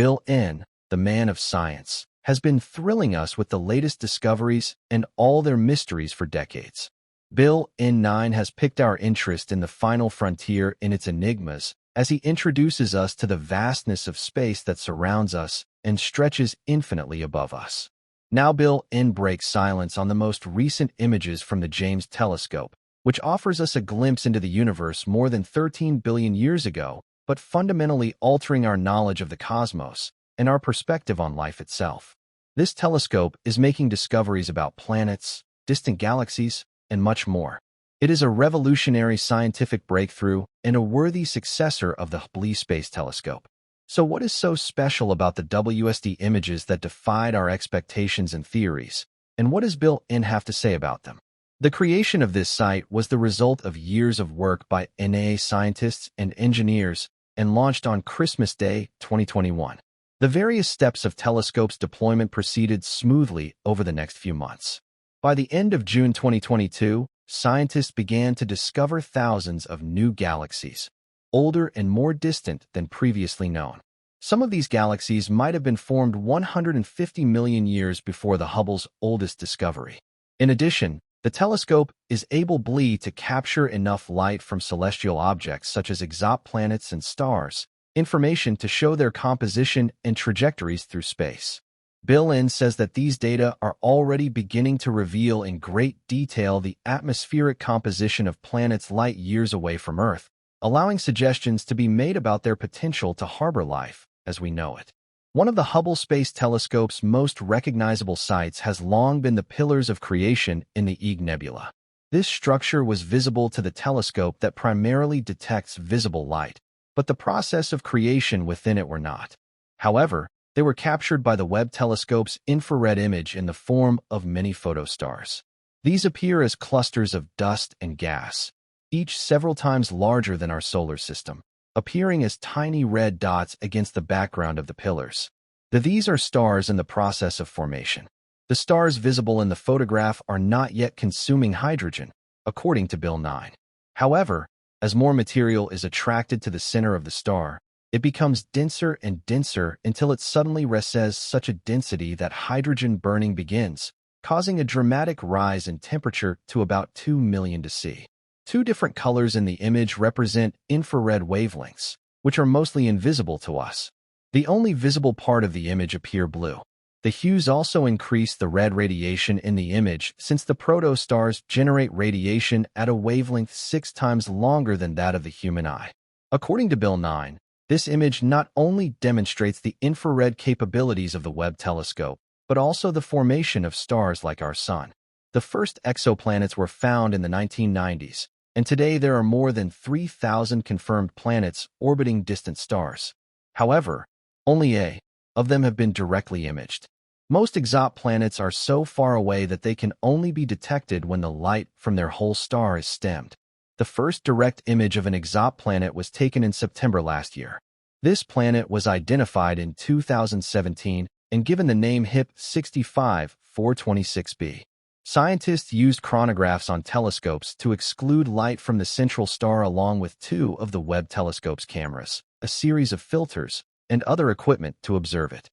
Bill N., the man of science, has been thrilling us with the latest discoveries and all their mysteries for decades. Bill N9 has piqued our interest in the final frontier in its enigmas as he introduces us to the vastness of space that surrounds us and stretches infinitely above us. Now Bill N breaks silence on the most recent images from the James Telescope, which offers us a glimpse into the universe more than 13 billion years ago, but fundamentally altering our knowledge of the cosmos and our perspective on life itself. This telescope is making discoveries about planets, distant galaxies, and much more. It is a revolutionary scientific breakthrough and a worthy successor of the Hubble Space Telescope. So what is so special about the JWST images that defied our expectations and theories, and what does Bill N have to say about them? The creation of this site was the result of years of work by NASA scientists and engineers and launched on Christmas Day 2021. The various steps of telescope's deployment proceeded smoothly over the next few months. By the end of June 2022, scientists began to discover thousands of new galaxies, older and more distant than previously known. Some of these galaxies might have been formed 150 million years before the Hubble's oldest discovery. In addition, the telescope is able to capture enough light from celestial objects such as exoplanets and stars, information to show their composition and trajectories through space. Bill N says that these data are already beginning to reveal in great detail the atmospheric composition of planets light years away from Earth, allowing suggestions to be made about their potential to harbor life as we know it. One of the Hubble Space Telescope's most recognizable sites has long been the Pillars of Creation in the Ig Nebula. This structure was visible to the telescope that primarily detects visible light, but the process of creation within it were not. However, they were captured by the Webb telescope's infrared image in the form of many photostars. These appear as clusters of dust and gas, each several times larger than our solar system, appearing as tiny red dots against the background of the pillars. These are stars in the process of formation. The stars visible in the photograph are not yet consuming hydrogen, according to Bill 9. However, as more material is attracted to the center of the star, it becomes denser and denser until it suddenly reaches such a density that hydrogen burning begins, causing a dramatic rise in temperature to about 2 million C. Two different colors in the image represent infrared wavelengths, which are mostly invisible to us. The only visible part of the image appear blue. The hues also increase the red radiation in the image since the protostars generate radiation at a wavelength 6 times longer than that of the human eye. According to Bill 9, this image not only demonstrates the infrared capabilities of the Webb telescope, but also the formation of stars like our Sun. The first exoplanets were found in the 1990s, and today there are more than 3,000 confirmed planets orbiting distant stars. However, only of them have been directly imaged. Most exoplanets are so far away that they can only be detected when the light from their whole star is stemmed. The first direct image of an exoplanet was taken in September last year. This planet was identified in 2017 and given the name HIP 65426b. Scientists used chronographs on telescopes to exclude light from the central star along with 2 of the Webb telescope's cameras, a series of filters, and other equipment to observe it.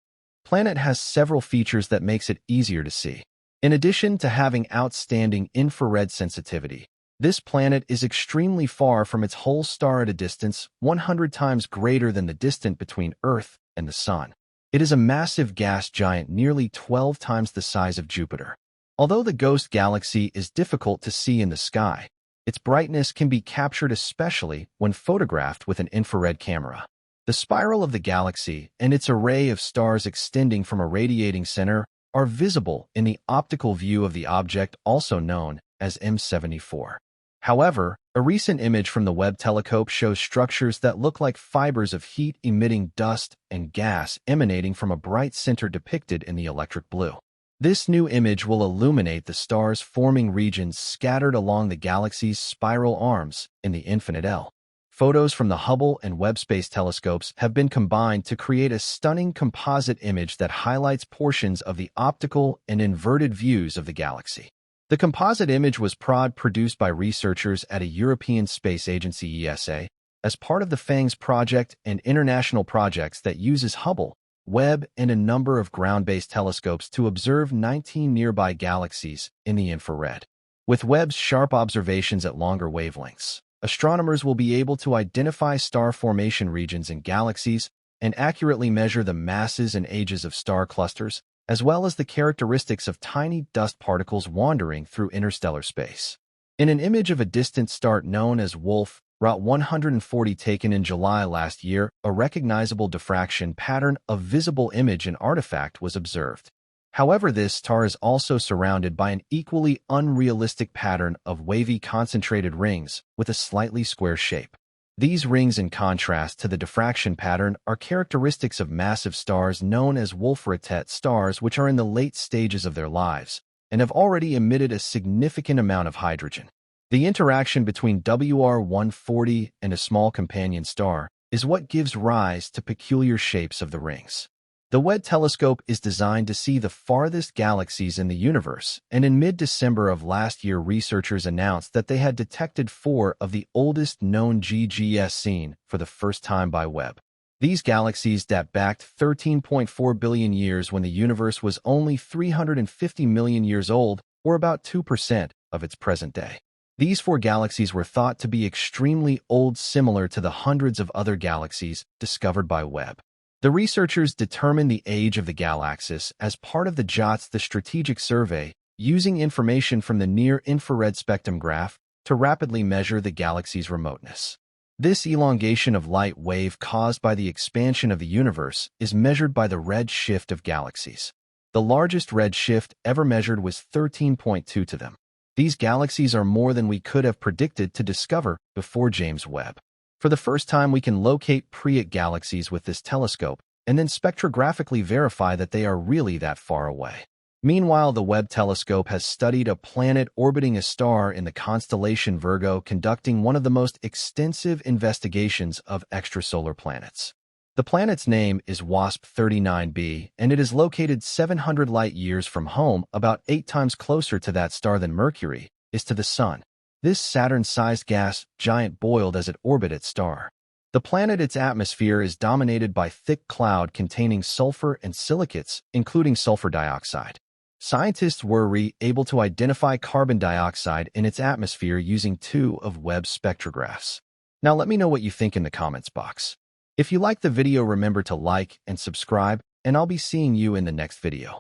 Planet has several features that makes it easier to see. In addition to having outstanding infrared sensitivity, this planet is extremely far from its whole star at a distance 100 times greater than the distance between Earth and the Sun. It is a massive gas giant nearly 12 times the size of Jupiter. Although the ghost galaxy is difficult to see in the sky, its brightness can be captured especially when photographed with an infrared camera. The spiral of the galaxy and its array of stars extending from a radiating center are visible in the optical view of the object also known as M74. However, a recent image from the Webb telescope shows structures that look like fibers of heat-emitting dust and gas emanating from a bright center depicted in the electric blue. This new image will illuminate the stars forming regions scattered along the galaxy's spiral arms in the infinite L. Photos from the Hubble and Webb space telescopes have been combined to create a stunning composite image that highlights portions of the optical and inverted views of the galaxy. The composite image was produced by researchers at a European Space Agency ESA as part of the FANGS project and international projects that uses Hubble, Webb, and a number of ground-based telescopes to observe 19 nearby galaxies in the infrared. With Webb's sharp observations at longer wavelengths, astronomers will be able to identify star formation regions in galaxies and accurately measure the masses and ages of star clusters, as well as the characteristics of tiny dust particles wandering through interstellar space. In an image of a distant star known as Wolf Route 140 taken in July last year, a recognizable diffraction pattern of visible image and artifact was observed. However, this star is also surrounded by an equally unrealistic pattern of wavy concentrated rings with a slightly square shape. These rings, in contrast to the diffraction pattern, are characteristics of massive stars known as Wolf-Rayet stars, which are in the late stages of their lives and have already emitted a significant amount of hydrogen. The interaction between WR-140 and a small companion star is what gives rise to peculiar shapes of the rings. The Webb telescope is designed to see the farthest galaxies in the universe, and in mid-December of last year, researchers announced that they had detected 4 of the oldest known JWST seen for the first time by Webb. These galaxies date back 13.4 billion years when the universe was only 350 million years old, or about 2% of its present day. These 4 galaxies were thought to be extremely old, similar to the hundreds of other galaxies discovered by Webb. The researchers determined the age of the galaxies as part of the JWST, the strategic survey, using information from the near-infrared spectrum graph to rapidly measure the galaxy's remoteness. This elongation of light wave caused by the expansion of the universe is measured by the red shift of galaxies. The largest red shift ever measured was 13.2 to them. These galaxies are more than we could have predicted to discover before James Webb. For the first time, we can locate Preat galaxies with this telescope and then spectrographically verify that they are really that far away. Meanwhile, the Webb telescope has studied a planet orbiting a star in the constellation Virgo, conducting one of the most extensive investigations of extrasolar planets. The planet's name is WASP-39b, and it is located 700 light-years from home, about 8 times closer to that star than Mercury is to the Sun. This Saturn-sized gas giant boiled as it orbits its star. The planet, its atmosphere is dominated by thick cloud containing sulfur and silicates, including sulfur dioxide. Scientists were able to identify carbon dioxide in its atmosphere using 2 of Webb's spectrographs. Now let me know what you think in the comments box. If you liked the video, remember to like and subscribe, and I'll be seeing you in the next video.